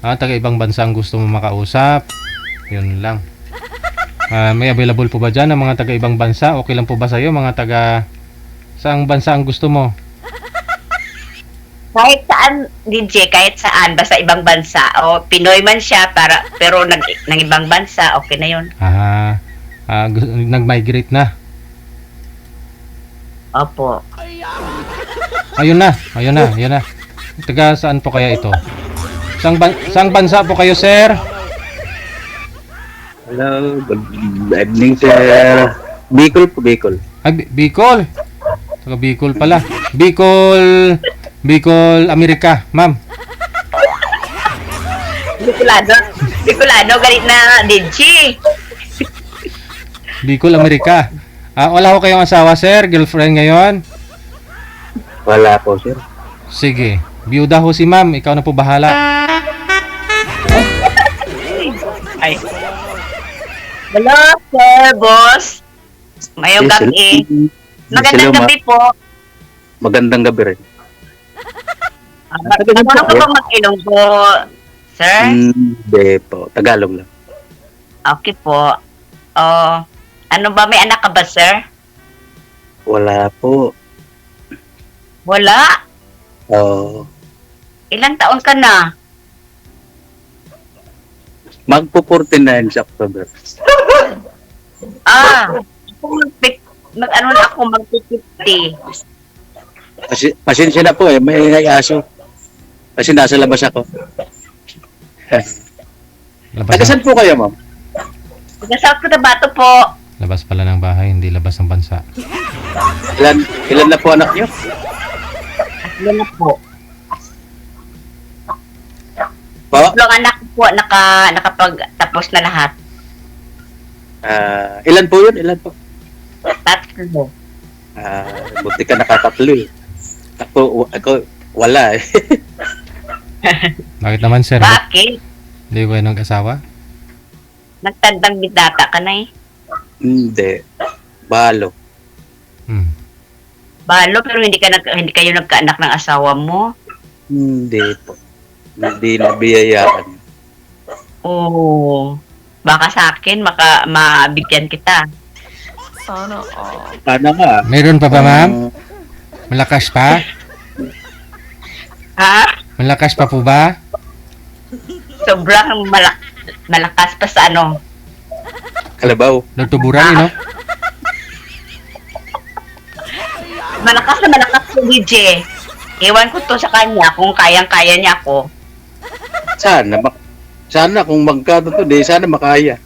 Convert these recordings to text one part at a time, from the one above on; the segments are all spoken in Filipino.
Taga ibang bansa ang gusto mo makausap. Yun lang. May available po ba dyan ng mga taga ibang bansa? Okay lang po ba sa'yo mga taga saang bansa ang gusto mo? Kahit saan, DJ, kahit saan, basta ibang bansa. O Pinoy man siya, pero ng ibang bansa, okay na yun. Nag-migrate na. Opo. Ayun na. Taga saan po kaya ito? Saang bansa po kayo, sir? Hello, good evening, sir. Bicol po, Bicol. Bicol. Taga Bicol pala. Bicol, Amerika, ma'am. Bicolano, galit na, DJ. Bicol, Amerika. Wala ko kayong asawa, sir? Girlfriend ngayon? Wala po, sir. Sige. Biyuda ho si ma'am. Ikaw na po bahala. Ay. Hello, sir, boss. Ngayong Yes, gabi. hello. Magandang Hello, gabi po. Magandang gabi rin. Ano na po bang mag-ilong po, sir? Hindi po. Tagalog lang. Okay po. Ano ba, may anak ka ba, sir? Wala po. Wala. Oh, Ilang taon ka na? magpo-49 sa October. Ano na ako, mag-50. Pasensya na po eh. May aso. Kasi nasa labas ako. Labas, Tagasan po kayo, ma'am? Nasa Cotabato po. labas pala ng bahay, hindi labas ng bansa. Ilan na po anak niyo? Ano na po? Po? Tatlong anak ko po, nakapag-tapos na lahat. Ilan po yun? Ilan po? Tatlo. Buti ka nakatatlo eh. Ako wala eh. Bakit naman, sir? Bakit? Hindi ko kayo nag-asawa? Nagtandang bidata ka na eh. Hindi. Balo. Balo, pero hindi kayo nagkaanak ng asawa mo. Hindi po. Hindi nabiyayaan. Oo. Baka sa akin, mabigyan kita. Sana Sana nga. Mayroon pa ba, ma'am? Malakas pa? Ha? Malakas pa po ba? Sobrang malakas pa sa ano. Kalabaw. Nagtuburan, no? Malakas si DJ. Ewan ko to sa kanya kung kayang-kaya niya ako. Sana kung magkano to, di sana makaya.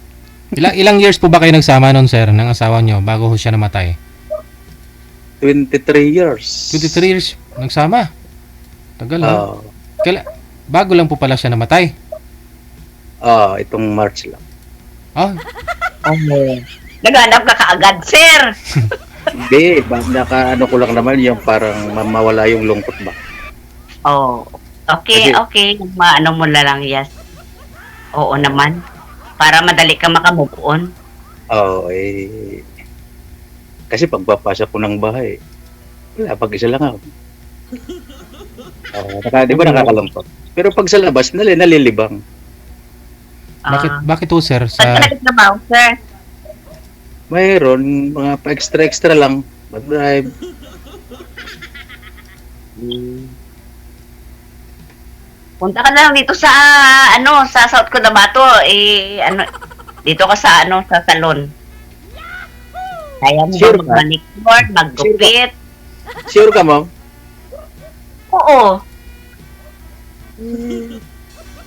Ilang years po ba kayo nagsama nun, sir, ng asawa nyo bago ho siya namatay? 23 years. 23 years nagsama. Tagal, no? Oo. Bago lang po pala siya namatay. Itong March lang. Naghanap ka kaagad, sir. Hindi, naka-ano ko lang naman yung parang mawala yung lungkot ba. Okay, Kasi- okay. Maano mo na lang, yes. Oo naman. Para madali ka makamove on. Kasi pagpapasok ko ng bahay, wala, pag-isa lang ako. Di ba nakakalungkot? Pero pag sa labas, nalilibang. Bakit ho, sir? Saan ka nagtrabaho, sir? Mayroon, mga pa-extra-extra lang. Mag-drive. Punta ka na lang dito sa, sa South Cotabato. Dito ka sa, sa salon. Kaya mo Sure ba ka? mag-manicure, mag-gupit? Sure ka, ma'am? Oo.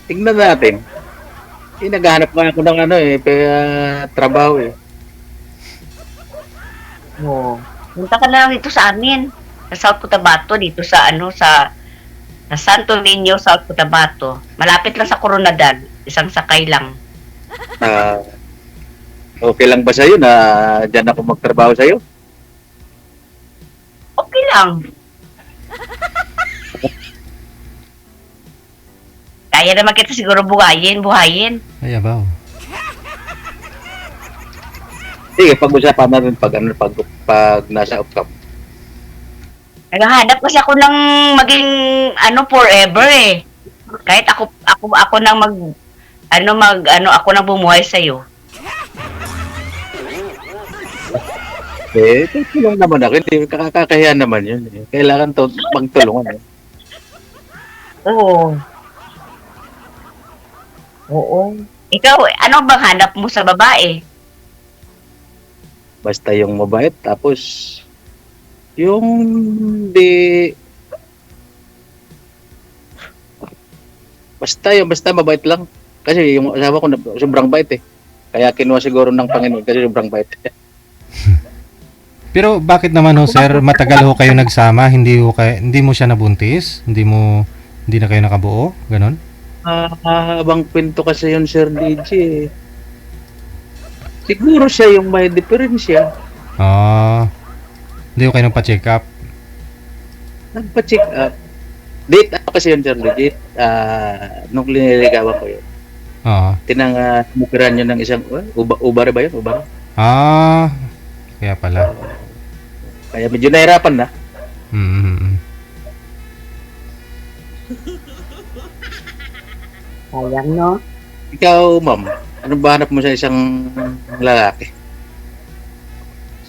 Tingnan natin. Naghahanap nga ako ng trabaho eh. Oo. Punta ka na lang dito sa amin. Sa South Cotabato, dito sa, sa Santo Niño, South Cotabato. Malapit lang sa Coronadal. Isang sakay lang. Okay lang ba sa'yo na dyan ako magtrabaho sa'yo? Okay lang. Kaya naman kita siguro buhayin. Ay, abaw. Sige, pag-usapan natin pag nasa outcome. Naghahanap kasi ako ng maging forever eh. Kahit ako nang ako nang bumuhay sa iyo. Tulong naman ako. Hindi, kakakahiya naman yun. Kailangan magtulungan. Oo. Oo. Ikaw, ano bang hanap mo sa babae? Basta yung mabait, tapos yung di basta mabait lang. Kasi yung asawa ko sobrang bait eh. Kaya kinuha siguro ng Panginoon kasi sobrang bait. Pero bakit naman ho sir, matagal ho kayo nagsama, hindi mo siya nabuntis? Hindi na kayo nakabuo? Ganon? Habang kwento kasi yun, Sir DJ eh. Siguro siya yung may diferensya. Hindi ho kayo nagpa-check up? Nagpa-check up. Date ako kasi yun, Sir DJ. Nung liniligawan ko yun. Mukiran yun ng isang, ubare ba yun? Ubare? Kaya pala. Kaya medyo nahirapan na. Sayang, no? Ikaw, ma'am, ano ba hanap mo sa isang lalaki?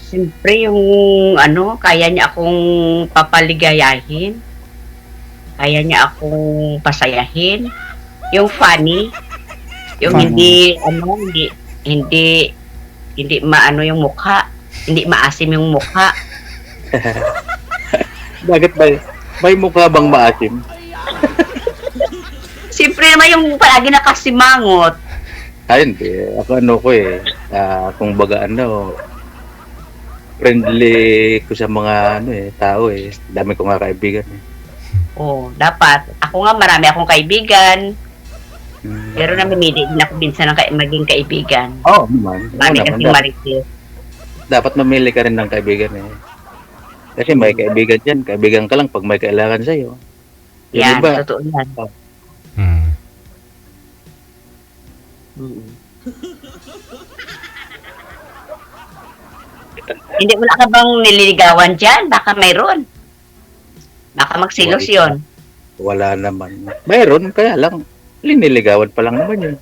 Siyempre yung kaya niya akong papaligayahin. Kaya niya akong pasayahin. Yung funny. Yung Funny. hindi maano yung mukha. Hindi maasim yung mukha. Bakit ba? May mukha bang maasim? Siyempre naman yung palagi nakasimangot. Hindi. Ako ko eh. Kung baga friendly ko sa mga tao eh. Dami ko nga kaibigan eh. Dapat. Ako nga marami akong kaibigan. Pero namimili din ako minsan ng maging kaibigan. Naman. Marami kasing marites. Dapat mamili ka rin ng kaibigan eh. Kasi may kaibigan dyan. Kaibigan ka lang pag may kailangan sa'yo. Yung Yan, iba, totoo yan. Hindi mo na ka bang nililigawan dyan? Baka mayroon. Baka magsilos yun. Wala naman. Mayroon, kaya lang. Liniligawan pa lang naman yun.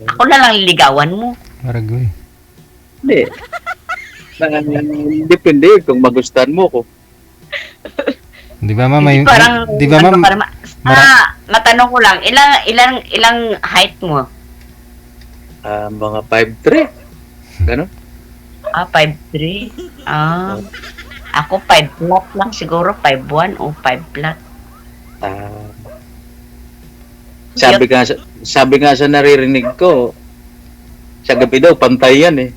Ako na lang liligawan mo. Aragoy. Hindi. Depende kung magustuhan mo ko. Di ba ma'am? Hindi parang, Di ba ma'am? matanong ko lang, ilang height mo? Mga 5'3". Ganon? 5'3". Ako 5 flat lang siguro, 5'1 o 5 flat. Sabi nga sa naririnig ko, sa gabi daw, pantay yan eh.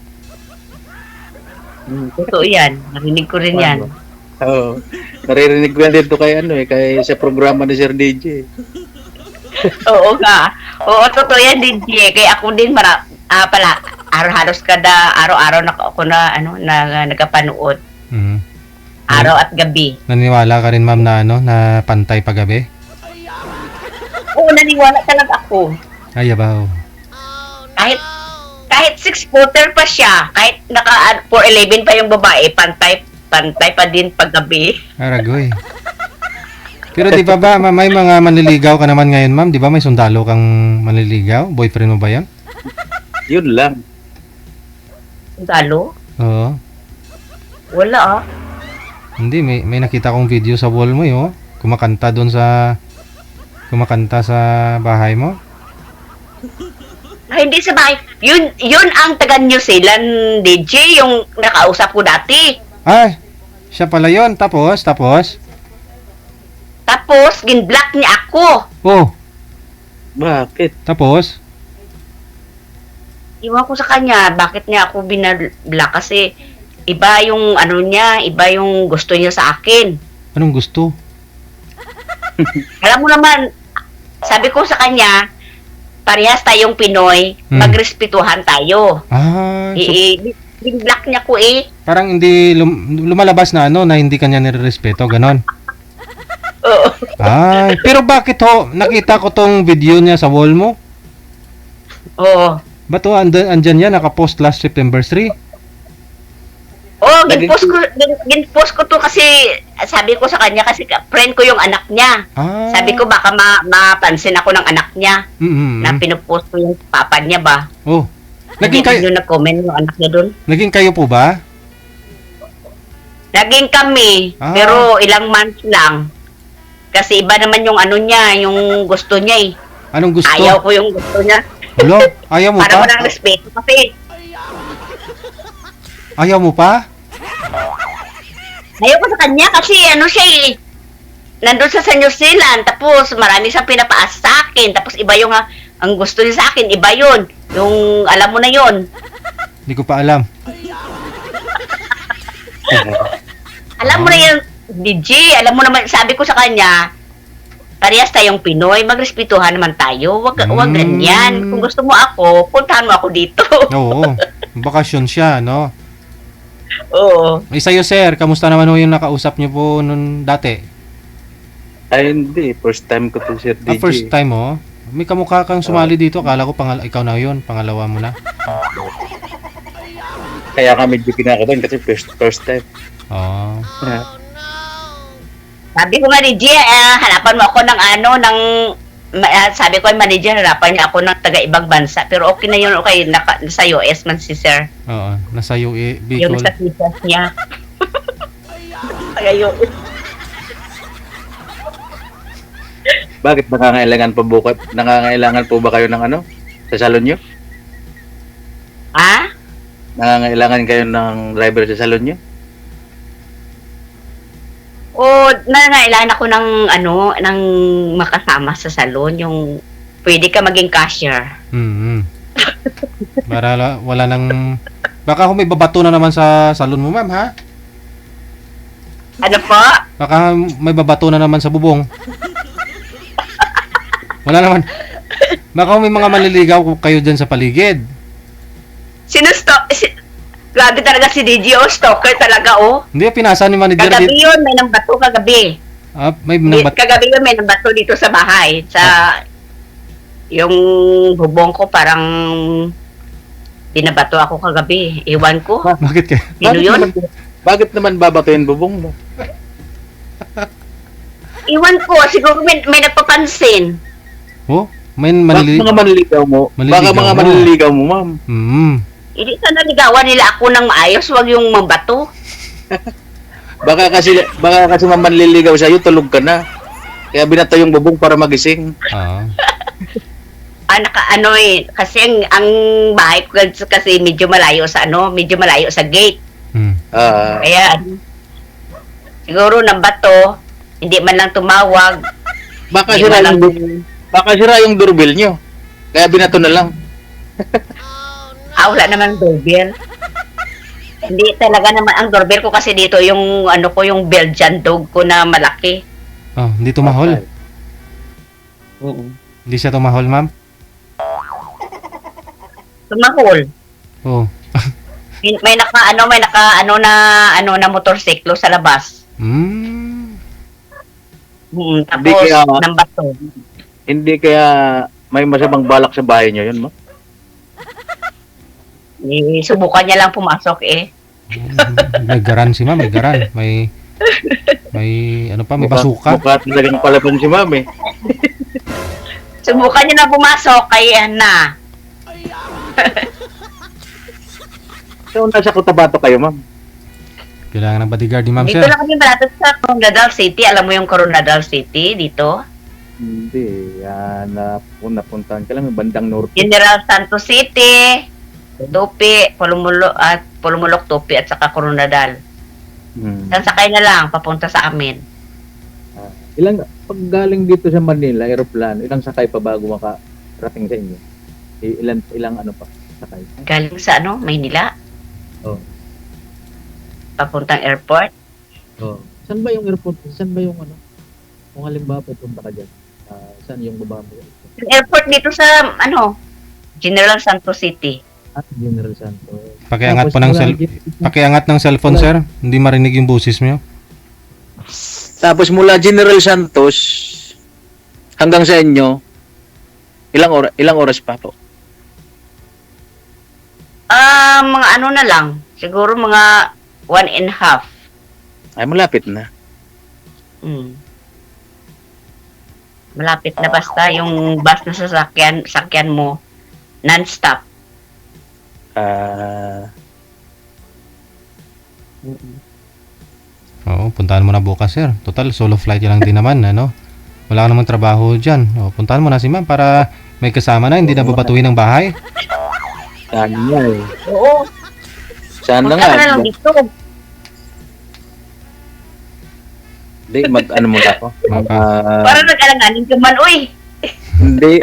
Totoo yan, narinig ko rin yan. Oo. Naririnig ko yan dito kay sa programa ni Sir DJ. Oo nga. Oo, totoo yan din, kaya ako din halos kada araw-araw ako na nagkapanood. Araw at gabi. Naniwala ka rin ma'am na pantay paggabi? Oo, naniwala talaga ako. Ay, yabaw. Kahit 6-footer pa siya, kahit naka 4'11 pa yung babae, pantay pa din paggabi. Aragoy. Pero di ba may mga manliligaw ka naman ngayon ma'am? Di ba may sundalo kang manliligaw? Boyfriend mo ba yan? Yun lang. Sundalo? Oo. Wala Hindi, may nakita kong video sa wall mo kumakanta sa bahay mo. Hindi sa bahay. Yun ang taga New Zealand DJ, yung nakausap ko dati. Ay, siya pala yun. Tapos? Tapos, gin-block niya ako. Oh, Bakit? tapos? Iwan ko sa kanya, bakit niya ako binablock? Kasi, iba yung iba yung gusto niya sa akin. Anong gusto? Alam mo naman, sabi ko sa kanya, parehas tayong Pinoy, magrespetuhan tayo. Gin-block niya ko Parang hindi lumalabas na na hindi kanya nirerespeto, ganon. Oo. Ay, pero bakit nakita ko tong video niya sa wall mo? Oo. Ba't andyan yan, nakapost last September 3? Oh, Naging- ginpost ko to kasi sabi ko sa kanya kasi friend ko yung anak niya. Ah. Sabi ko baka mapansin ako ng anak niya Mm-mm. na pinupost ko yung papa niya ba. Oh. Naging Naging kayo, yung nag-comment yung anak niya doon. naging kayo po ba? Naging kami, Ah. pero ilang months lang. Kasi iba naman yung ano niya, yung gusto niya eh. Anong gusto? Ayaw ko yung gusto niya. Hello? Ayaw mo Para pa? walang respeto kasi. Ayaw mo pa? Ayaw ko sa kanya kasi ano siya eh. Nandun sa New Zealand, tapos marami siyang pinapaas sa akin. Tapos iba yung ang gusto niya sa akin, iba yun. Yung alam mo na yun. Hindi ko pa alam. Alam mo na yun, DJ, alam mo naman, sabi ko sa kanya, parehas tayong Pinoy, magrespetuhan naman tayo. Wag ganyan. Kung gusto mo ako, puntahan mo ako dito. Oo. Bakasyon siya, no? Oo. Ay, sa'yo, sir. Kamusta naman ho yung nakausap niyo po nun dati? Ay, hindi. First time ko to, Sir DJ. First time, oh. May kamukha kang sumali dito. Akala ko ikaw na yun. Pangalawa mo na. Kaya ka medyo kinakabahan kasi first time. Oh. Sabi ko nga, DJ, hanapan mo ako ng sabi ko, manager, hanapan niya ako ng taga-ibang bansa. Pero okay na yun, okay, nasa US man si sir. Oo. Nasa UE, Yung Bicol. sa titas niya. Taga-US. Bakit nangangailangan po ba kayo ng ano? Sa salon nyo? Ha? Nangangailangan kayo ng driver sa salon nyo? O, nangailangan ako ng makasama sa salon, yung pwede ka maging cashier. Mm-hmm. Para wala nang... Baka may babato na naman sa salon mo, ma'am, ha? Ano po? Baka may babato na naman sa bubong. Wala naman. Baka may mga manliligaw kayo dyan sa paligid. Grabe talaga si DJ, stalker talaga, Hindi, pinasa ni manager Kagabi dito. yun, may nambato kagabi. May nambat. Kagabi yun, may nambato dito sa bahay. Yung bubong ko parang binabato ako kagabi. Iwan ko. Bakit kayo? Sino yun? Bakit naman babatuin bubong mo? Iwan ko. Siguro may nagpapansin. Oh, may Baka mga manliligaw mo. Baka mga manliligaw mo, ma'am. Hindi sana ligawan nila ako ng maayos. Huwag yung mabato. Baka kasi ma'am manliligaw sa'yo, tulog ka na. Kaya binato yung bubong para magising. Oo. Kasi ang bahay ko kasi medyo malayo sa gate. Kaya siguro nambato, hindi man lang tumawag. Baka sira yung doorbell nyo. Kaya binato na lang. Wala naman doorbell. Hindi talaga naman ang doorbell ko kasi dito yung yung Belgian dog ko na malaki. Oh, hindi tumahol. Oo. Hindi siya tumahol, ma'am. Tumahol. Oh. May naka na motorsiklo sa labas. Tapos nambato. Hindi kaya may masamang balak sa bahay nyo yun, ma'am? Subukan niya lang pumasok May garan si ma'am, may garan. May basuka. Mukha talagang palaban si ma'am eh. Subukan niya na pumasok kaya na. So, nasa Cotabato kayo, ma'am? Kailangan ng bodyguard ni ma'am, Dito sir. lang kami malapit sa Coronadal City. Alam mo yung Coronadal City dito? Hindi. Napuntahan ka lang yung bandang norte. General Santos City, Tupi, Pulumulok, Tupi at saka Coronadal. Sakay na lang papunta sa amin. Pag galing dito sa Manila, aeroplano, ilang sakay pa bago makarating sa inyo? Ilang pa sakay? Galing sa Maynila? Oo. Papuntang airport? Oo. Saan ba yung airport? Saan ba yung kung halimbawa pupunta ka dyan? Saan yung baba mo? Yung airport dito sa General Santos City. General Santos. Pakiangat ng cellphone, sir. Hindi marinig yung boses mo. Tapos mula General Santos hanggang sa inyo, ilang oras pa po? Mga na lang. Siguro mga 1.5. Ay, malapit na. Mm. Malapit na basta yung bus na sakyan mo, non-stop. Oo, puntahan mo na bukas, sir. Total, solo flight lang din naman, ano? Wala ka namang trabaho dyan. O, puntahan mo na si ma'am para may kasama na, hindi na babatuhin ng bahay. Sana nga eh. Oo. Sana Punta nga. ka na lang dito. Hindi, ano muna ako. Para nag-alanganin ka man, uy. Hindi.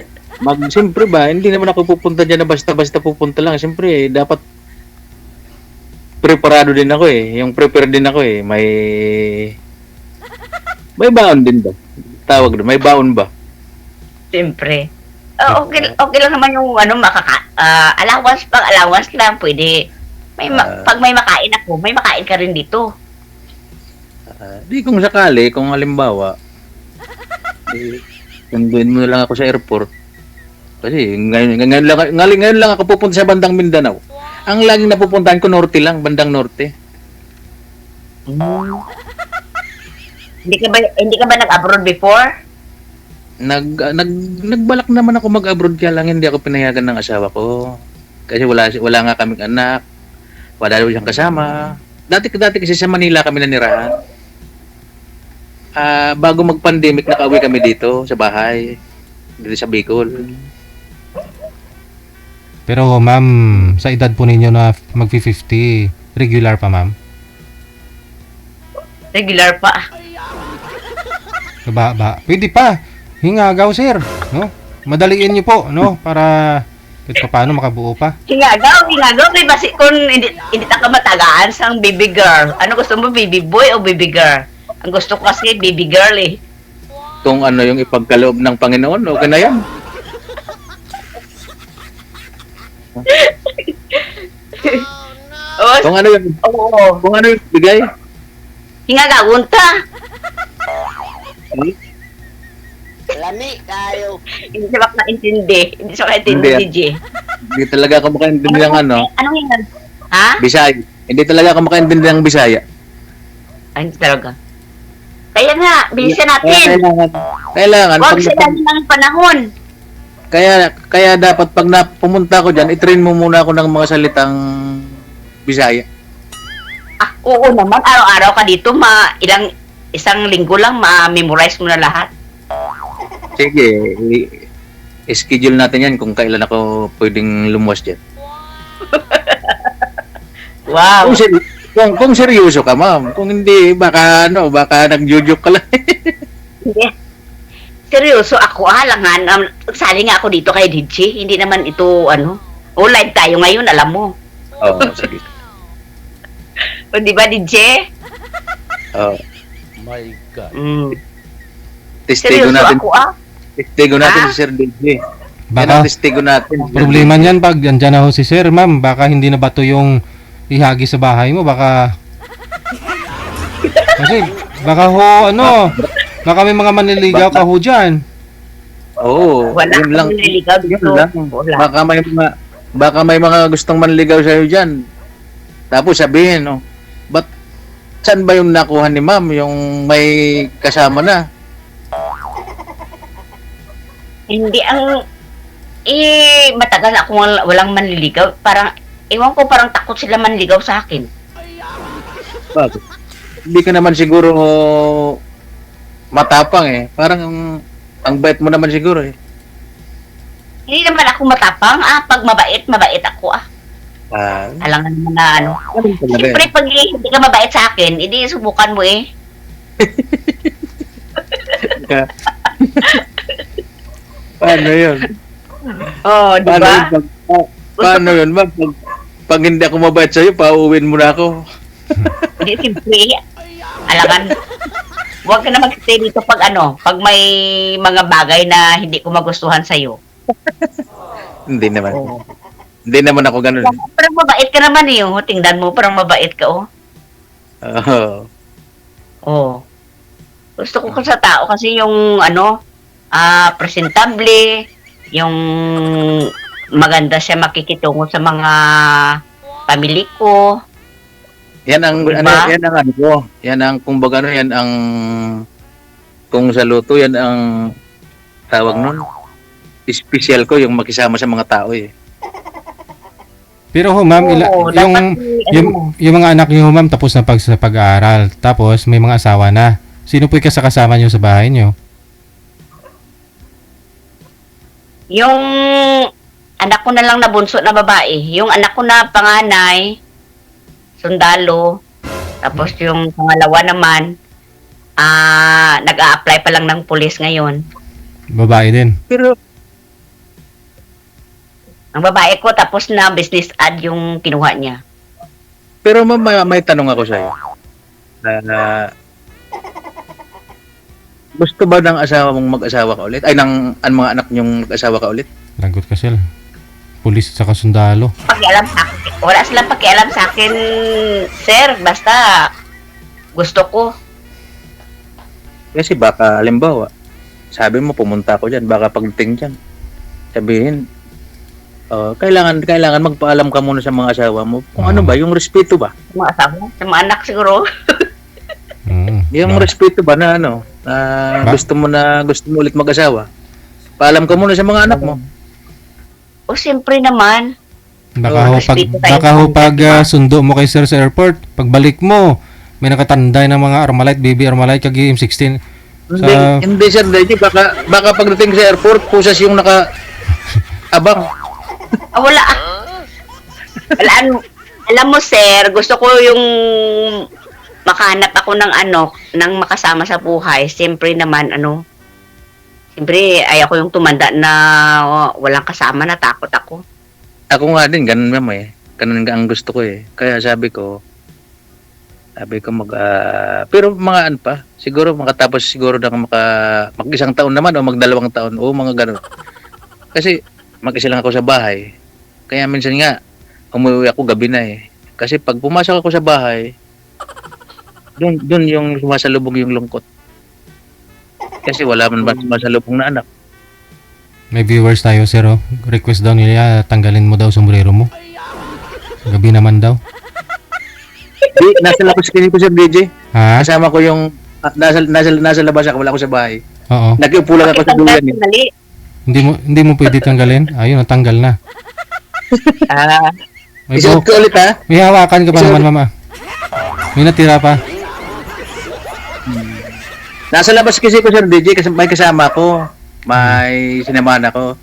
Siyempre ba, hindi naman ako pupunta dyan na basta-basta pupunta lang. Siyempre, dapat preparado din ako eh. Yung prepare din ako eh. May baon din ba? Tawag doon, may baon ba? Siyempre. Okay lang naman yung allowance lang, pwede. Pag may makain ako, may makain ka rin dito. Di kung sakali, kung halimbawa, sunduin mo na lang ako sa airport. Kasi ngayon lang ako pupunta sa bandang Mindanao. Ang laging napupuntahan ko, norte lang, bandang norte. Hindi ka ba nag-abroad before? Nagbalak naman ako mag-abroad, kaya lang hindi ako pinayagan ng asawa ko. Kasi wala nga kaming anak. Wala daw siyang kasama. Dati kasi sa Manila kami nanirahan. Bago mag-pandemic, nakauwi kami dito sa bahay. Dito sa Bicol. Pero ma'am, sa edad po ninyo na mag-50, regular pa ma'am? Regular pa. Pwede pa. Hingagaw, sir. No? Madaliin niyo po, no? Para kahit pa paano makabuo pa. Hingagaw. May basi kung hindi ka matagaan sang baby girl. Ano gusto mo, baby boy o baby girl? Ang gusto ko kasi baby girl eh. Kung ano yung ipagkaloob ng Panginoon, okay na yan. Kung ano yung bigay. Hingagawon ta. Lami kayo. Hindi siya makaintindi. Hindi siya makaintindi, Hindi. DJ. Hindi talaga ako makaintindi ng ano. Anong yan? Ha? Bisaya. Hindi talaga ako makaintindi ng Bisaya. Ay, hindi talaga. Kaya nga, bilisan natin. Kailangan. Huwag sila ng panahon. Kaya dapat pag pumunta ko dyan, i-train mo muna ako ng mga salitang Bisaya. Oo naman, araw-araw ka dito, isang linggo lang, ma-memorize mo na lahat. Sige, i-schedule natin yan kung kailan ako pwedeng lumuwas dyan. Wow. Kung seryoso ka, ma'am. Kung hindi, baka nagjujuk ka lang. Hindi. Seryoso ako, halangan. Sali nga ako dito kay DJ. Hindi naman ito, live tayo ngayon, alam mo. Oo, sige. O, di ba, DJ? Oo. My God. Testigo Seryoso natin. ako, Testigo natin si Sir DJ. Yan ang Baka testigo natin. problema niyan pag andyan na ho si sir, ma'am. Baka hindi na bato yung ihagi sa bahay mo. Baka kasi baka baka may mga manliligaw ka ho dyan. Oo, Wala yun lang. akong nililigaw dito. Yun lang. Wala. Baka may mga gustong manligaw sa'yo dyan. Tapos sabihin, ba't saan ba yung nakuha ni ma'am? Yung may kasama na? Hindi matagal na akong walang manliligaw. Parang, ewan ko, parang takot sila manligaw sa akin. Bakit? Hindi ka naman siguro matapang eh. Parang ang bait mo naman siguro eh. Hindi naman ako matapang. Pag mabait ako alangan naman na Siyempre, pag hindi ka mabait sa akin, hindi subukan mo eh. Paano yun? Oh, di ba? Paano yun? Pag hindi ako mabait sa'yo, pauwiin mo na ako. Hindi, siyempre. Alangan. Huwag ka na mag-stay dito pag may mga bagay na hindi ko magustuhan sa'yo. Hindi naman. Oh. Hindi naman ako ganun. Parang mabait ka naman eh. Tingnan mo, parang mabait ka Oo. Oh. Gusto ko sa tao kasi yung presentable, yung maganda siya makikitungo sa mga pamilya ko. Yan ang Diba? yan ang ano ko. Yan ang kumbaga ano, yan ang kung sa luto yan ang tawag nun. Special ko yung makisama sa mga tao eh. Pero ho, ma'am, Oo, yung, dapat yung mga anak niyo, ho, ma'am, tapos na sa pag-aaral. Tapos may mga asawa na. Sino po yung kasama niyo sa bahay niyo? yung anak ko na lang na bunso na babae. Yung anak ko na panganay, sundalo. Tapos yung pangalawa naman, nag-a-apply pa lang ng pulis ngayon. Babae din. Pero Ang babae ko, tapos na business ad yung kinuha niya. pero may tanong ako sa iyo. Gusto ba ng asawa mong mag-asawa ka ulit? Ay, ang mga anak niyong mag-asawa ka ulit? Lagot ka sila. Pulis at saka sundalo. Pakialam sa akin. Wala silang pakialam sa akin, sir. Basta, gusto ko. Kasi baka, halimbawa, sabi mo pumunta ako dyan, baka pagdating dyan, sabihin, kailangan magpaalam ka muna sa mga asawa mo. Kung ano ba, yung respeto ba? Sa mga asawa, sa mga anak siguro. Yung respeto ba na ano, gusto mo ulit mag-asawa? Paalam ka muna sa mga anak mo. O, siyempre naman. Baka ho pag sundo mo kay sir sa airport, pagbalik mo, may nakatanday ng mga Armalite, baby Armalite, kag M16. Hindi sir, hindi. Baka pagdating sa airport, pusas yung abang. Wala. Alam mo, sir, gusto ko yung makahanap ako ng makasama sa buhay. Siyempre naman, siyempre, ayaw ko yung tumanda na walang kasama, natakot ako. Ako nga din, ganun ma'am eh. Ganun nga ang gusto ko eh. Kaya sabi ko pero mga ano pa, siguro makatapos siguro ng mag-isang taon naman o mag-2 taon o mga ganun. Kasi mag-isa lang ako sa bahay. Kaya minsan nga, umuwi ako gabi na eh. Kasi pag pumasok ako sa bahay, doon yung sumasalubog yung lungkot. Kasi wala man ba sumasalubog na anak. May viewers tayo, sir. Oh. Request daw nila, tanggalin mo daw sombrero mo. Gabi naman daw. Di, nasa labas kanito Sir DJ. Ha? Kasama ko yung, nasa labas ako, wala ako sa bahay. Oo. Nakiupo lang ako sa dulan eh. Dali. Hindi mo pwede tanggalin? Ayun, natanggal na. May, Isuot ko ulit ha. may hawakan ka pa naman, mama. May natira pa. Nasa labas kasi ko Sir DJ kasi may kasama ko. May sinamahan ako.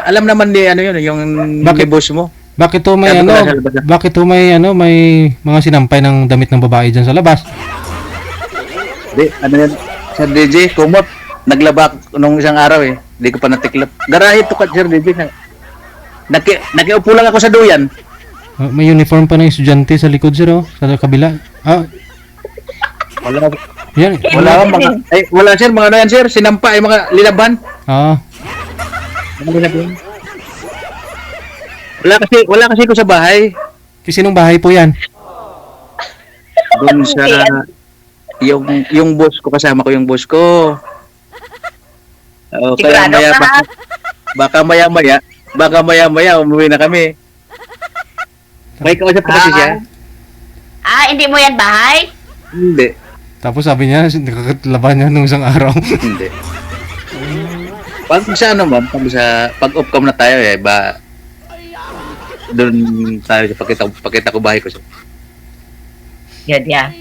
Alam naman ni yun, yung Bakit? boss mo. Bakit to may Sabi ko nasa labas na. Bakit to may mga sinampay ng damit ng babae dyan sa labas? Di, yan, Sir DJ, kumot. Naglaba nung isang araw eh. Hindi ko pa natiklop. Garahe to ka Sir DJ. Nakiupo lang ako sa duyan. May uniform pa ng estudyante sa likod, sir, oh, sa kabila. Wala. Yan. Wala sir, mga ano yan sir, sinampa ay mga lilaban. Oo. Mga lilaban. Wala kasi ko sa bahay. Kasi sinong bahay po yan? Doon sa yung boss ko, kasama ko yung boss ko. Kaya Sigurado ka? baka maya umuwi na kami. May kausap pa kasi siya. Hindi mo yan bahay? Hindi. Tapos sabi niya, nakakatlaban niya nung isang araw. Hindi. Pag sa ano ma'am, pag-off cam na tayo eh, doon tayo sa pakita ko bahay ko siya. Yan.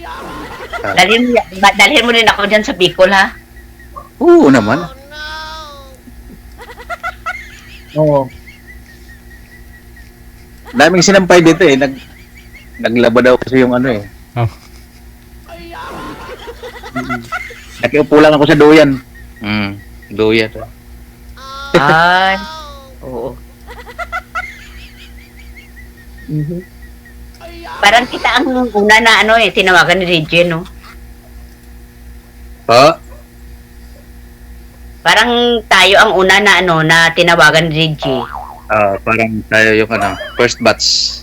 Dalhin mo rin ako dyan sa Bicol, ha? Oo naman. Oo. Daming sinampay dito eh. Naglaba daw kasi yung ano eh. Oh. Nakiupo lang ako sa duyan. Duyan. Ay. Oo. Parang kita ang una na tinawagan ni Reggie, no? Parang tayo ang una na na tinawagan ni Reggie. Parang tayo yung first batch.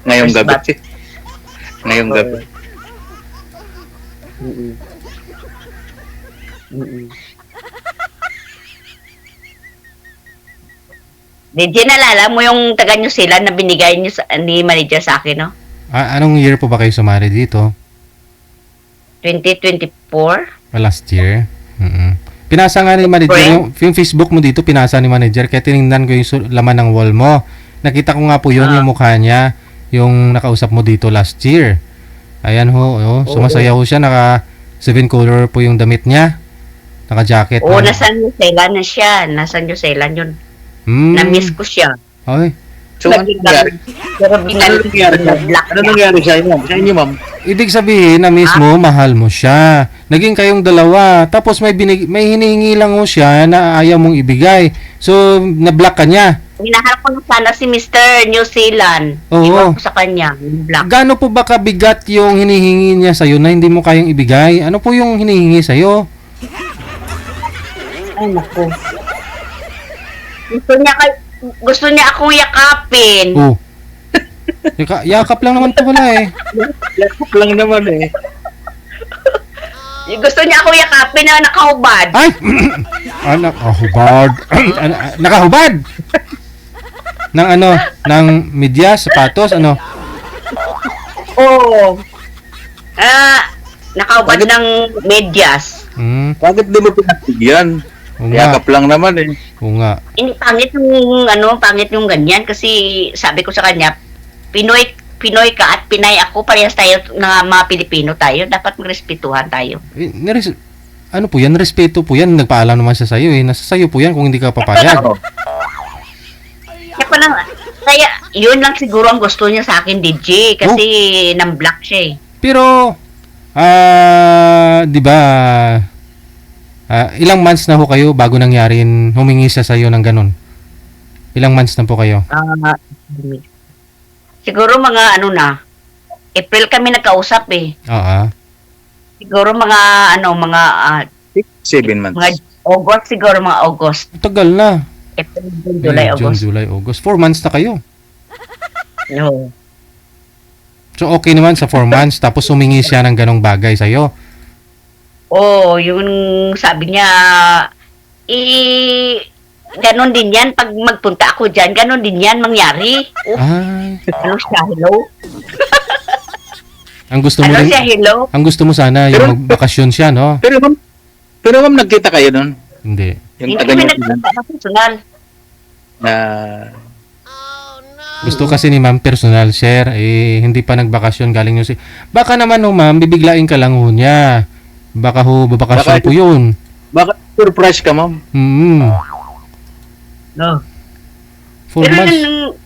Ngayong First gabi. batch. Ngayong gabi. Reggie, nalala mo yung taga New Zealand na binigay niyo ni manager sa akin, no? Anong year po ba kayo sumali dito? 2024. Last year? Pinasa nga ni manager, yung Facebook mo dito, pinasa ni manager, kaya tinignan ko yung laman ng wall mo. Nakita ko nga po yun, yung mukha niya, yung nakausap mo dito last year. Ayan ho, sumasaya ho siya, naka 7 color po yung damit niya. Naka-jacket. Oo, nasa New Zealand na siya. Nasa New Zealand yun. Na-miss ko siya. Okay. So, ano nangyari? Pero binalik Ano nangyari sa inyo? Sa inyo, ma'am? Ibig sabihin na mismo mahal mo siya. Naging kayong dalawa. Tapos may hinihingi lang mo siya na ayaw mong ibigay. So, na-block ka niya. Hinaharap ko na sana si Mr. New Zealand. Oo. Iwan ko sa kanya. Black. Gaano po ba kabigat yung hinihingi niya sa'yo na hindi mo kayang ibigay? Ano po yung hinihingi sa'yo? Ay, naku. Gusto niya akong yakapin. Oh. Yakap lang naman po wala eh. Yakap lang naman eh. Gusto niya akong yakapin na nakahubad. Ay! Nakahubad. Nakahubad! Ng ano? Ng medyas, sapatos, ano? Oo. Nakahubad ng medyas. Bakit di mo pinagbigyan? Yakap lang naman eh. Oo nga. Hindi, pangit yung ganyan kasi sabi ko sa kanya, Pinoy ka at Pinay ako, parehas tayo na mga Pilipino tayo, dapat magrespetuhan tayo. Ano po yan? Respeto po yan. Nagpaalam naman siya sa'yo eh. Nasa sa'yo po yan kung hindi ka papayag. Kaya yun lang siguro ang gusto niya sa akin, DJ, kasi nang-block siya eh. Pero, di ba, ilang months na ho kayo bago nangyarin humingi siya sa'yo ng ganun? Ilang months na po kayo? Siguro mga April kami nagkausap eh. Oo. Siguro mga 7 months. mga August siguro, mga August. Tagal na. April, June, July, May June, August. July, August. 4 months na kayo. No. So, okay naman sa 4 months. Tapos humingi siya ng ganong bagay sa'yo. Oo, yung sabi niya, ganon din yan. Pag magpunta ako dyan, ganon din yan mangyari. Ay. Ano siya, hello? Ang gusto mo Ano rin, siya, hello? ang gusto mo sana yung magbakasyon siya, no? Pero ma'am, nagkita kayo nun? Hindi. Yung Hindi taga kami niyo nagpunta na personal. na Gusto kasi ni ma'am personal share, hindi pa nagbakasyon galing nyo Baka naman ho ma'am, bibiglain ka lang ho niya. Baka ho, babakasyon Baka- po yun. baka surprise ka, ma'am. No. 4 Pero months.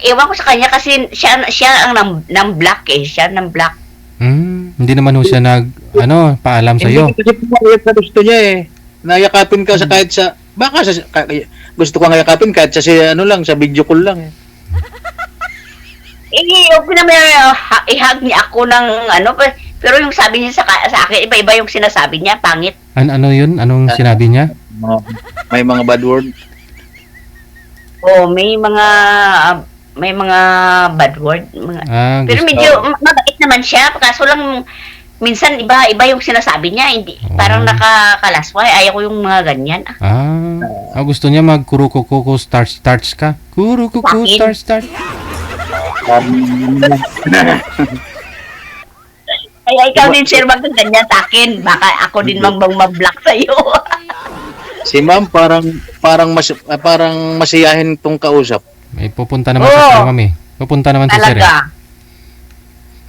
ewan ko sa kanya kasi siya ang nang-block eh. Siya nang-block. Hindi naman ho siya paalam sa'yo. Hindi kasi pumayag sa gusto niya eh. Nayakapin ka sa kahit sa gusto ko nga yakapin kahit sa sa video call lang eh. Okay naman i-hug niya ako ng pero yung sabi niya sa akin, iba-iba yung sinasabi niya, pangit. Ano yun? Anong sinabi niya? May mga bad word. Oh, may mga bad word. Pero medyo mabait naman siya, kaso lang minsan iba yung sinasabi niya, hindi parang nakakalasway. Ayaw ko yung mga ganyan. Gusto niya mag-kurukukuku starch ka? Kurukuku Bakit? starch. Kaya ikaw din, sir, ganyan sa akin. Baka ako din mag-block sa'yo. Si ma'am parang masiyahin tong kausap. May pupunta naman sa sir, ma'am eh. Pupunta naman sa sir eh. Talaga.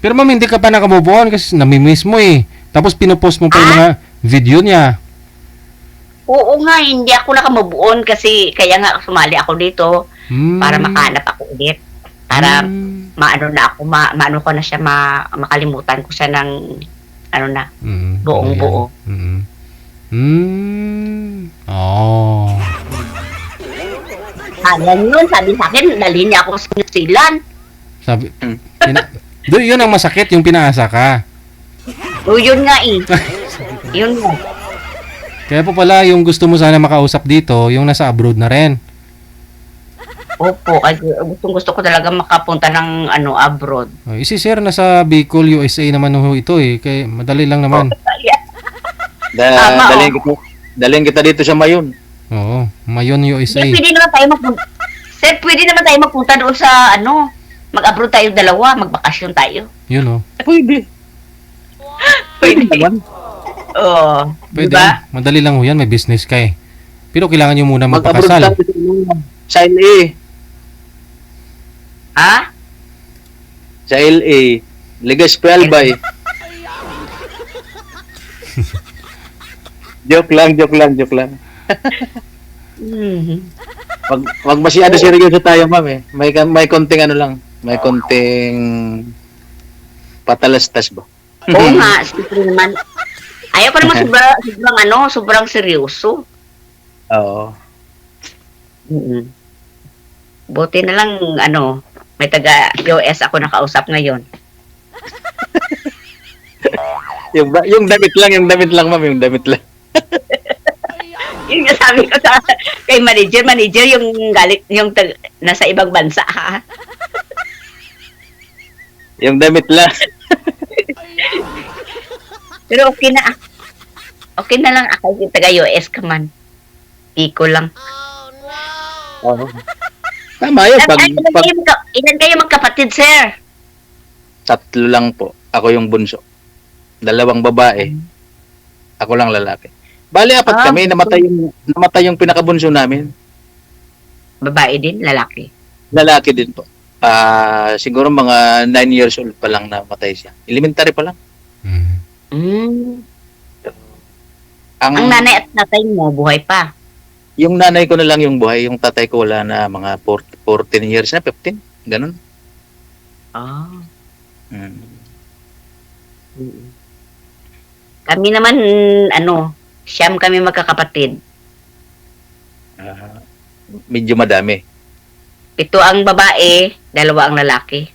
Pero ma'am, hindi ka pa nakamove on kasi namimiss mo eh. Tapos pinopost mo pa yung mga video niya. Oo nga, hindi ako nakamubuon kasi kaya nga sumali ako dito para makahanap ako ulit. Para maano ko na siya, makalimutan ko siya ng buong buo. Alam yun, sabi sa akin, dalhin niya ako sa New Zealand. Sabi, yun ang masakit, yung pinaasa ka. O yun nga eh. Yun nga. Kaya po pala, yung gusto mo sana makausap dito, yung nasa abroad na rin. Opo, gusto ko talaga makapunta ng abroad. Si sir, nasa Bicol, USA naman ho ito eh. Kaya madali lang naman. Dalhin kita dito sa Mayon. Oo, Mayon, USA. Pwede naman tayo magpunta. Sir, pwede naman tayo magpunta doon sa Mag-abroad tayo dalawa, magbakasyon tayo. Yun, oh. Pwede. Pwede. naman. Oo. Pwede. Diba? Madali lang ho yan. May business ka eh. Pero kailangan nyo muna Mag-abroad magpakasal. tayo sa LA. Ha? Sa LA. Legazpi Albay. joke lang. Mhm. Wag masyado seryoso tayo, ma'am eh. May konting ano lang. May konting patalastas ba? Oo nga, siyempre naman. Ayaw ko naman sobrang seryoso. Oo. Mm. Buti na lang, may taga-US ako nakausap ngayon. Yung damit lang, ma'am, yung damit lang. Yun nga sabi ko kay manager yung galit, nasa ibang bansa, ha? Yung damit lang. Pero okay na lang ako, yung taga-US ka man. Iko lang. Oo. Tama yun. Ilan kayo magkapatid, sir? 3 lang po. Ako yung bunso. 2 babae. Ako lang lalaki. Bali, 4 kami. Namatay yung pinakabunso namin. Babae din, lalaki. Lalaki din po. Siguro mga 9 years old pa lang namatay siya. Elementary pa lang. Mm. Mm. Ang Nanay at tatay mo, buhay pa. Yung nanay ko na lang yung buhay. Yung tatay ko wala na, mga 14 years na, 15. Ganun. Ah. Mm. Kami naman, siyam kami magkakapatid. Medyo madami. 7 ang babae, 2 ang lalaki.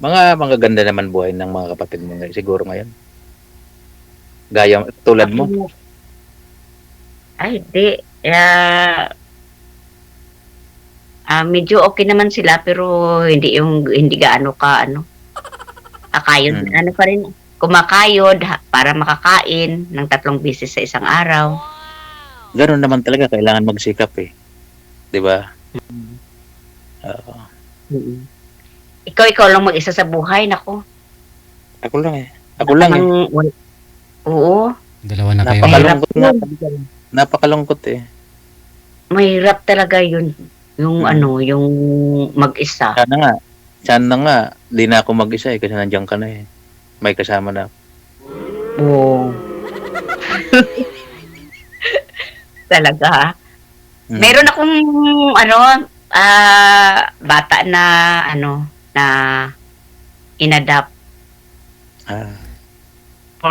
Mga ganda naman buhay ng mga kapatid mo ngayon, siguro ngayon. Gaya tulad mo. Ay, di. Medyo okay naman sila, pero hindi gaano ka, kakayod. Pa rin, kumakayod para makakain ng 3 beses sa isang araw. Ganoon naman talaga, kailangan magsikap eh. 'Di ba? Ikaw lang mag-isa sa buhay, nako. Ako lang eh. Ako lang eh. Oo. 2 na kayo. Napakalungkot na. Napakalungkot eh. Mahirap talaga yun. Yung yung mag-isa. Sana nga, di na ako mag-isa eh, kasi nandiyan ka na eh. May kasama na. Oo. Talaga, ha? Meron akong, bata na, na inadapt. 4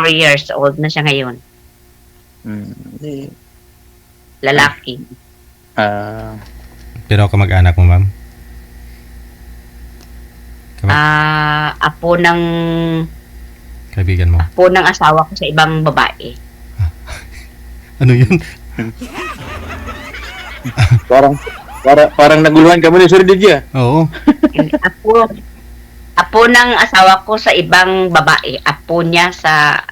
years old na siya ngayon. Lalaki. Pero kamag-anak mo, ma'am? Apo ng Kaibigan mo? Apo ng asawa ko sa ibang babae. Ano yun? Parang naguluhan kami ni Sir DJ ah. Oo. Apo ng asawa ko sa ibang babae. Apo niya sa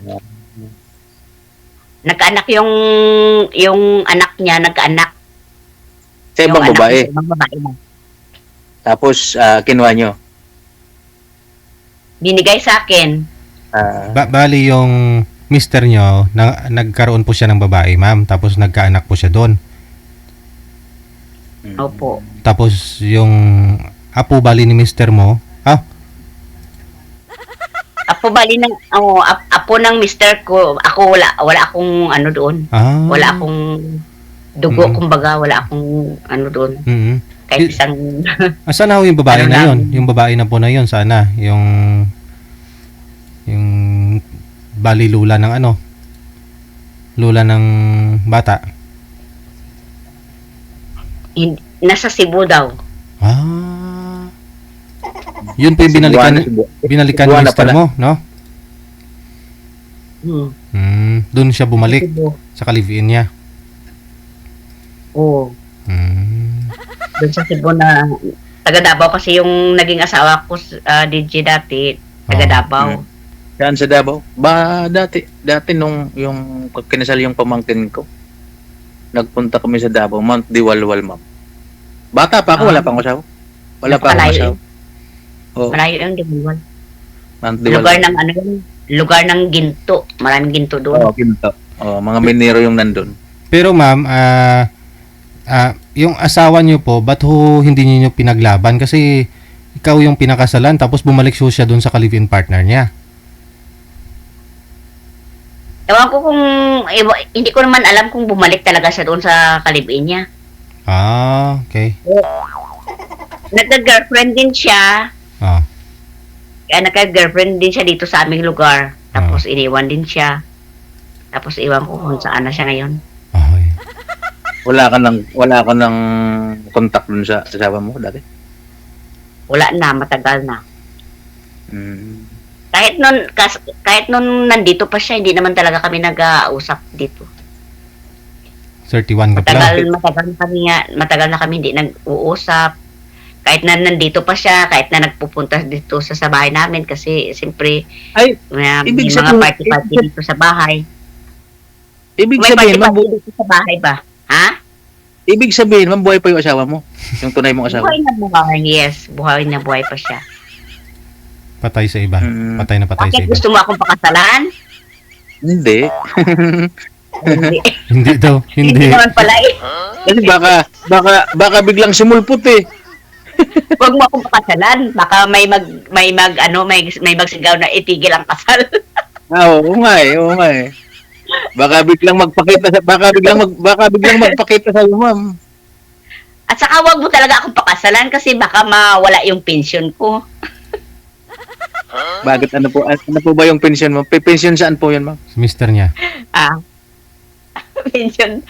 nagkaanak yung anak niya, nagkaanak. Sa ibang Yung anak babae. niya sa ibang babae mo. Tapos kinuha nyo. Binigay sa akin. Bali yung mister nyo, nagkaroon po siya ng babae, ma'am. Tapos nagkaanak po siya doon. Opo. Tapos yung apo bali ni mister mo, Apo bali ng apo ng mister ko. Ako wala akong doon. Wala akong dugo, kumbaga wala akong doon. Kahit isang Saan na yung babae na yun? Yung babae na po na yun, sana? Yung bali lula ng lula ng bata. Nasa Cebu daw. Yun po yung binalikan ni mister mo, no? Doon siya bumalik sa live-in niya. Oo. Doon sa Cebu na taga Davao kasi yung naging asawa ko DJ dati, taga Davao. Saan sa Davao? Dati nung yung kinasal yung pamangkin ko. nagpunta kami sa Davao, Mount Diwalwal, ma'am. Bata pa ako, wala pa akong asawa. Wala pa akong Napakalayo asawa. Oh, Malayo yung Diwalwal. Mount Lugar Diwalwal. ng ano yun? Lugar ng ginto. Maraming ginto doon. Oh, Ginto. Oh, mga minero yung nandun. Pero ma'am, yung asawa niyo po, ba't ho hindi niyo pinaglaban? Kasi ikaw yung pinakasalan, tapos bumalik siya doon sa ka-live-in partner niya. Ewan ko kung, hindi ko naman alam kung bumalik talaga siya doon sa kalibin niya. Ah, okay. Nagka-girlfriend din siya. Ah, Kaya nagka-girlfriend din siya dito sa aming lugar. Tapos iniwan din siya. Tapos iwan ko kung saan na siya ngayon. okay. Wala ka ng contact dun sa asawa mo dati? Wala na, matagal na. Mm. Kahit nun nandito pa siya, hindi naman talaga kami nag-uusap dito. 31 ka pala. Matagal na kami hindi nag-uusap. Kahit na nandito pa siya, kahit na nagpupunta dito sa bahay namin kasi siyempre Ay, may ibig mga sabihin- party-party dito sa bahay. Ibig May sabihin, party-party dito sa bahay ba? Ha? ibig sabihin, mabuhay pa yung asawa mo. Yung tunay mong asawa. Buhay na buhay, yes. Buhay na buhay pa siya. Patay sa iba. Mm. Patay na patay sa Bakit iba. gusto mo akong pakasalan? Hindi. Hindi. Hindi daw. Hindi Hindi. naman pala eh. Kasi baka biglang sumulpot eh. Huwag mo akong pakasalan. Baka may magsigaw na itigil ang kasal. Oo nga eh. Baka biglang magpakita sa iyo, ma'am. At saka huwag mo talaga akong pakasalan kasi baka mawala yung pension ko. Bakit ano po ba yung pension mo? Pension saan po 'yan, ma'am? Mister niya. Pension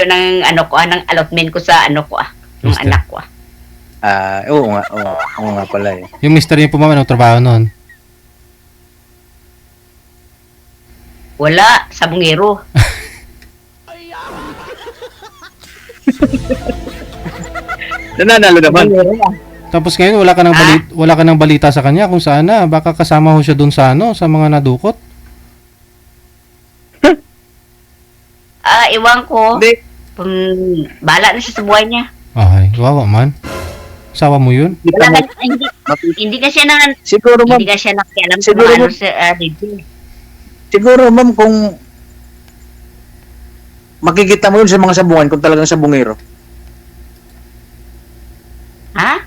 ng ng allotment ko sa ng Mister. anak ko. Oo nga pala eh. Yung mister niya po ma'am, anong trabaho noon? Wala, sa bungero. Nananalo naman. Bungero lang. Tapos ngayon wala ka ng balita sa kanya kung saan na. Baka kasama ho siya doon sa sa mga nadukot. Iwan ko. Hindi. Bala na siya sa buhay niya. Ay, wawa man. Asawa mo yun? Wala ka, hindi ka siya Siguro ma'am, hindi ka siya nakialam sa Siguro, mga ma'am. sa dito. siguro ma'am kung makikita mo yun sa mga sabungan kung talagang sabungero. Ha?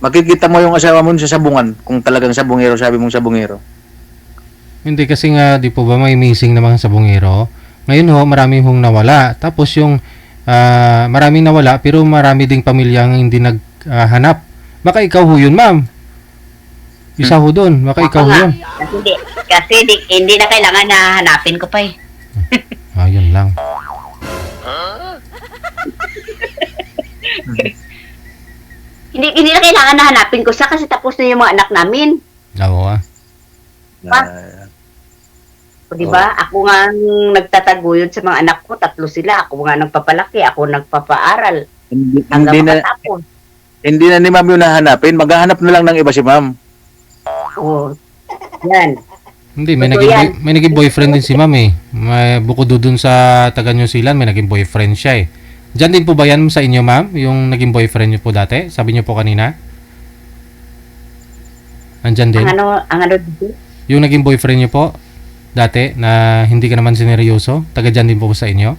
Makikita mo yung asawa mo sa sabungan kung talagang sabungero, sabi mong sabungero. Hindi kasi nga, di po ba may missing na mga sabongero? Ngayon ho, marami hong nawala. Tapos yung maraming nawala pero marami ding pamilyang hindi naghanap. Baka ikaw ho yun, ma'am. Isa ho doon. Baka ikaw ho yun. Kasi hindi na kailangan na hanapin ko pa eh. Yun lang. Hindi na kailangan na hanapin ko siya kasi tapos na yung mga anak namin. Oo O, di ba? Ako nga ang nagtataguyod sa mga anak ko, 3 sila. Ako nga nagpapalaki, ako nagpapaaral. Hanggang makatapos. Hindi na ni ma'am yung nahanapin, maghahanap na lang ng iba si ma'am. Oo. Yan. Hindi, may Totoo yan. may naging boyfriend din si ma'am eh. May, bukod doon sa taga New Zealand, may naging boyfriend siya eh. Diyan din po ba yan sa inyo, ma'am? Yung naging boyfriend niyo po dati? Sabi niyo po kanina? Andyan din? Ang ano dito? Yung naging boyfriend niyo po dati na hindi ka naman sineryoso? Taga dyan din po sa inyo?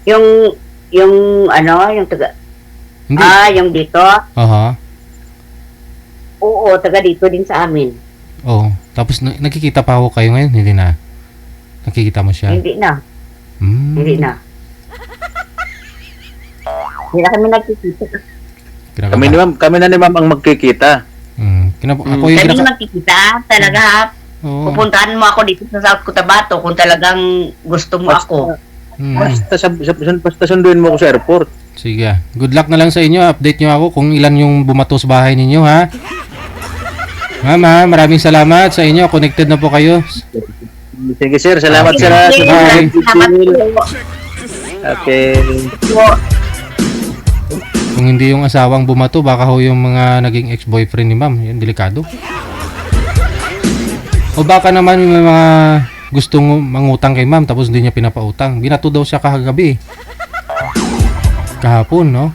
Yung taga, Hindi. yung dito? Aha. Oo, taga dito din sa amin. Oo. Tapos nakikita pa ako kayo ngayon? Hindi na. Nakikita mo siya? Hindi na. Hmm. Hindi na. Hindi na kami nagkikita. Kami na ni ma'am ang magkikita. Ako yung Kami magkikita, talaga. Oo. Pupuntahan mo ako dito sa South Cotabato kung talagang gusto mo ako. Basta sunduin mo ako sa airport. Sige. Good luck na lang sa inyo. Update nyo ako kung ilan yung bumato sa bahay ninyo, ha? Ma'am, ha? Maraming salamat sa inyo. Connected na po kayo. Sige sir, salamat sir. Bye. Salamat po. Okay. Kung hindi yung asawang bumato, baka ho yung mga naging ex-boyfriend ni ma'am. Yan, delikado. O baka naman yung mga gustong mangutang kay ma'am tapos hindi niya pinapautang. Binato daw siya kagabi. Kahapon, no?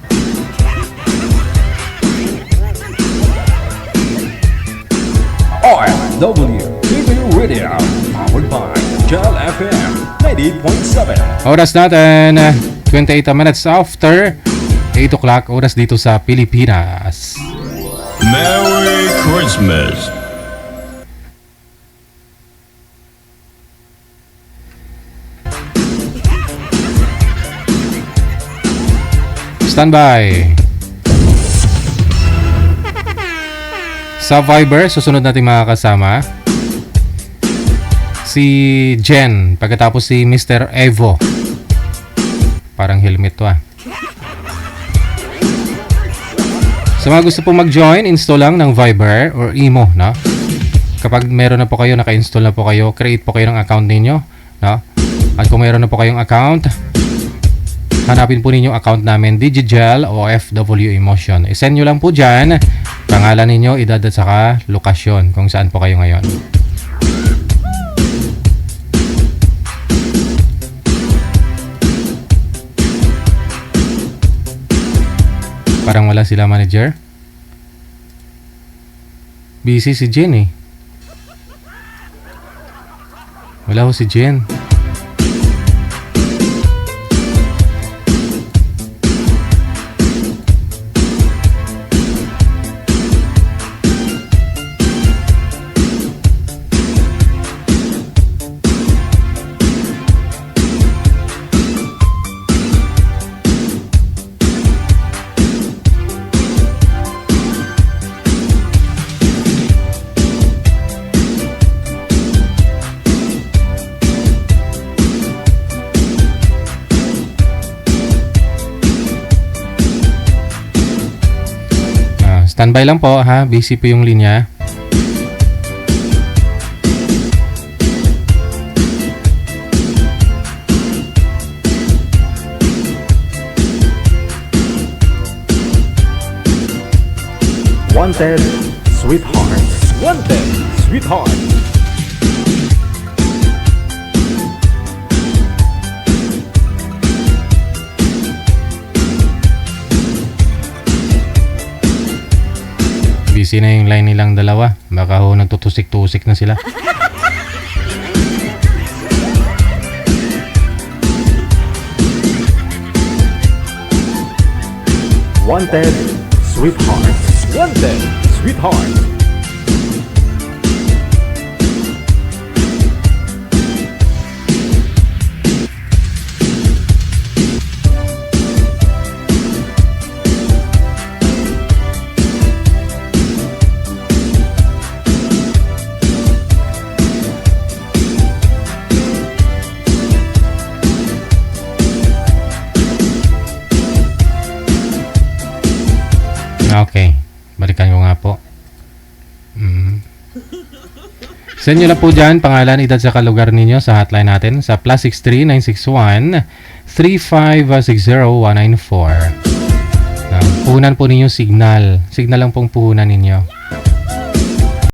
RW TV Radio, powered by Jal FM 90.7. Oras natin, 28 minutes after 8 o'clock, oras dito sa Pilipinas. Merry Christmas. Standby. Sa Viber, susunod natin mga kasama. Si Jen, pagkatapos si Mr. Evo. Parang helmet to ah. Sa mga gusto po mag-join, install lang ng Viber or Imo, no? Kapag meron na po kayo, naka-install na po kayo, create po kayo ng account ninyo, no? At kung meron na po kayong account, hanapin po ninyo account namin, Digigel o FW Emotion. I-send nyo lang po dyan, pangalan ninyo, edad at saka lokasyon kung saan po kayo ngayon. Parang wala sila manager. Busy si Jen eh. Wala ho si Jen. Standby lang po ha, busy po yung linya. Wanted, sweetheart. Wanted, sweetheart. Busy na yung line nilang dalawa. Baka ho nagtutusik-tusik na sila. Wanted, sweetheart. Wanted, sweetheart. Okay. Balikan ko nga po. Send nyo lang po dyan pangalan, edad sa kalugar ninyo sa hotline natin sa +63 961 3560 194. Puhunan po ninyo signal. Signal lang pong puhunan ninyo.